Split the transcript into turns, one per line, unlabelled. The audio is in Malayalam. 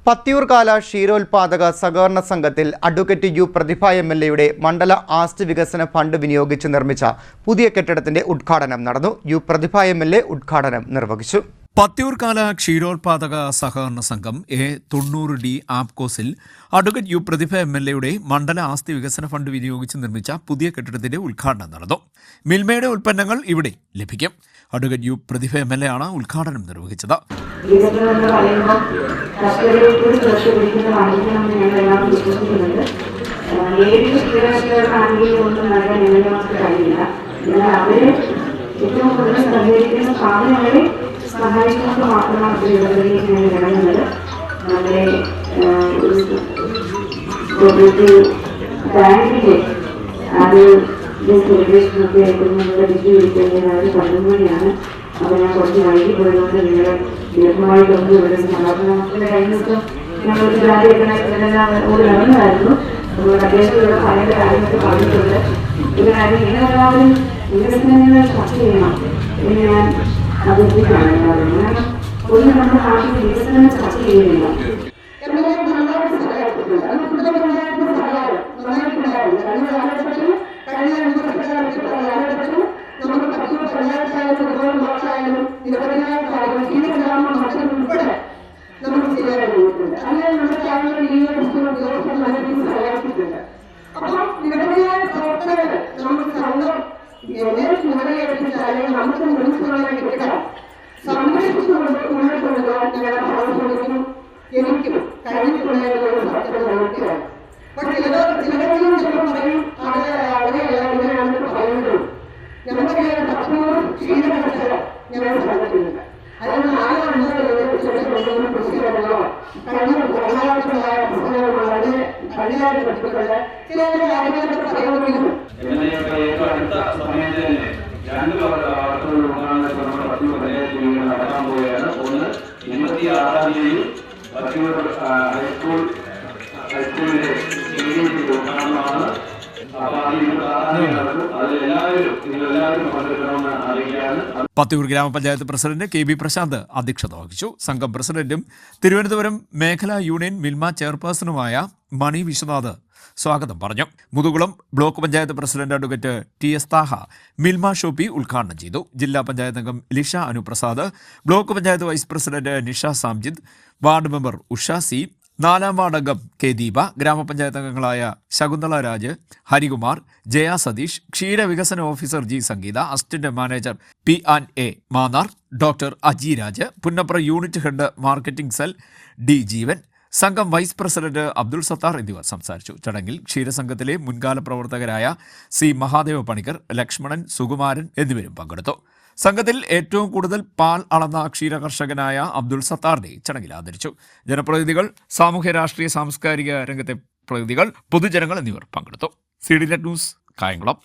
പത്തിയൂർകാല ക്ഷീരോത്പാദക സഹകരണ സംഘത്തിൽ അഡ്വക്കേറ്റ് യു പ്രതിഭ എംഎൽഎയുടെ മണ്ഡല ആസ്തി വികസന ഫണ്ട് വിനിയോഗിച്ച് നിർമ്മിച്ച പുതിയ കെട്ടിടത്തിന്റെ ഉദ്ഘാടനം നടന്നു. യു പ്രതിഭ എംഎൽഎ ഉദ്ഘാടനം നിർവഹിച്ചു.
പത്തിയൂർകാല ക്ഷീരോത്പാദക സഹകരണ സംഘം A90D ആപ്കോസിൽ അഡ്വക്കേറ്റ് യു പ്രതിഭ എംഎൽഎയുടെ മണ്ഡല ആസ്തി വികസന ഫണ്ട് വിനിയോഗിച്ച് നിർമ്മിച്ച പുതിയ കെട്ടിടത്തിന്റെ ഉദ്ഘാടനം നടന്നു. മിൽമയുടെ ഉൽപ്പന്നങ്ങൾ ഇവിടെ ലഭിക്കും. അഡ്വക്കേറ്റ് യു പ്രതിഭ എംഎൽഎ ആണ് ഉദ്ഘാടനം നിർവഹിച്ചത്.
സഹായിക്കുന്നത് മാത്രമാണ് ഇടപെടുന്നത്. നമ്മുടെ ബാങ്കിന്റെ അത് സെലിബ്രേഷനൊക്കെ ആയിട്ട് ഡിഗ്രി വിളിക്കുന്നത് 11 മണിയാണ്. അപ്പോൾ ഞാൻ കുറച്ച് വൈകി പോയതുകൊണ്ട് നിങ്ങൾ ദീർഘമായിട്ടൊന്നും ഇവിടെ സമാധാനത്തിന്റെ കഴിഞ്ഞൊക്കെ ഞങ്ങൾക്ക് കാര്യമെല്ലാം ഒരു ഇറങ്ങുമായിരുന്നു. അപ്പോൾ അദ്ദേഹത്തിലുള്ള പല കാര്യങ്ങളൊക്കെ പറഞ്ഞിട്ടുണ്ട്. ഒരു കാര്യം ഇങ്ങനെ എല്ലാവരും വികസനങ്ങൾ ചർച്ച ചെയ്യണം എന്ന് ഞാൻ അഭിപ്രായമാണ്. ഒന്നും നമ്മുടെ നാട്ടിൽ വികസനം ചർച്ച ചെയ്യുന്നില്ല. നമുക്ക് സംരക്ഷിച്ചുകൊണ്ട് മുന്നോട്ട് കൊണ്ടുപോകാൻ ഞങ്ങളുടെ സഹോദരനും എനിക്കും കഴിഞ്ഞിട്ടുണ്ടായിരുന്ന സത്യമാണ്. പക്ഷെ ചിലരെങ്കിലും ചിലപ്പോൾ പറയും അങ്ങനെയാണെന്ന് പറയുന്നത് ഞങ്ങളുടെ ഭക്ഷണവും ക്ഷീരകർഷകർ ഞങ്ങൾ സംഘത്തിലുണ്ട്. അതിന് 4 അഞ്ചോ കൃഷികളോ കഴിഞ്ഞ പ്രധാനമായിട്ടുണ്ടായ പ്രശ്നങ്ങൾ വളരെ കഴിയാതെ പഠിച്ചിട്ടുണ്ട്. ചില കാര്യങ്ങളൊക്കെ പറയുമെങ്കിലും
നടക്കാൻ പോവുകയാണ്. ഒന്ന് 26-ാം തീയതി ഹൈസ്കൂളിലെ ഉദ്ഘാടനമാണ്.
പത്തിയൂർ ഗ്രാമപഞ്ചായത്ത് പ്രസിഡന്റ് കെ ബി പ്രശാന്ത് അധ്യക്ഷത വഹിച്ചു. സംഘം പ്രസിഡന്റും തിരുവനന്തപുരം മേഖലാ യൂണിയൻ മിൽമ ചെയർപേഴ്സണുമായ മണി വിശ്വനാഥ് സ്വാഗതം പറഞ്ഞു. Muthukulam block panchayat president advocate TS Thaha Milma shoppe ഉദ്ഘാടനം ചെയ്തു. ജില്ലാ പഞ്ചായത്ത് അംഗം Lisha Anuprasad, block panchayat vice president Nisha Samjid, ward member Usha C, 4ാം വാർഡ് അംഗം കെ ദീപ, ഗ്രാമപഞ്ചായത്ത് അംഗങ്ങളായ ശകുന്തള രാജ്, ഹരികുമാർ, ജയ സതീഷ്, ക്ഷീരവികസന officer G Sangeetha, assistant manager P&A Mannar, doctor Aji Raj, Punnapra unit head marketing cell D Jeevan, സംഘം വൈസ് പ്രസിഡന്റ് അബ്ദുൾ സത്താർ എന്നിവർ സംസാരിച്ചു. ചടങ്ങിൽ ക്ഷീരസംഘത്തിലെ മുൻകാല പ്രവർത്തകരായ C മഹാദേവ പണിക്കർ, ലക്ഷ്മണൻ, സുകുമാരൻ എന്നിവരും പങ്കെടുത്തു. സംഘത്തിൽ ഏറ്റവും കൂടുതൽ പാൽ അളന്ന ക്ഷീരകർഷകനായ അബ്ദുൾ സത്താറിനെ ചടങ്ങിൽ ആദരിച്ചു. ജനപ്രതിനിധികൾ, സാമൂഹ്യ രാഷ്ട്രീയ സാംസ്കാരിക രംഗത്തെ പ്രതിനിധികൾ, പൊതുജനങ്ങൾ എന്നിവർ പങ്കെടുത്തു. CDNet news, Kayamkulam.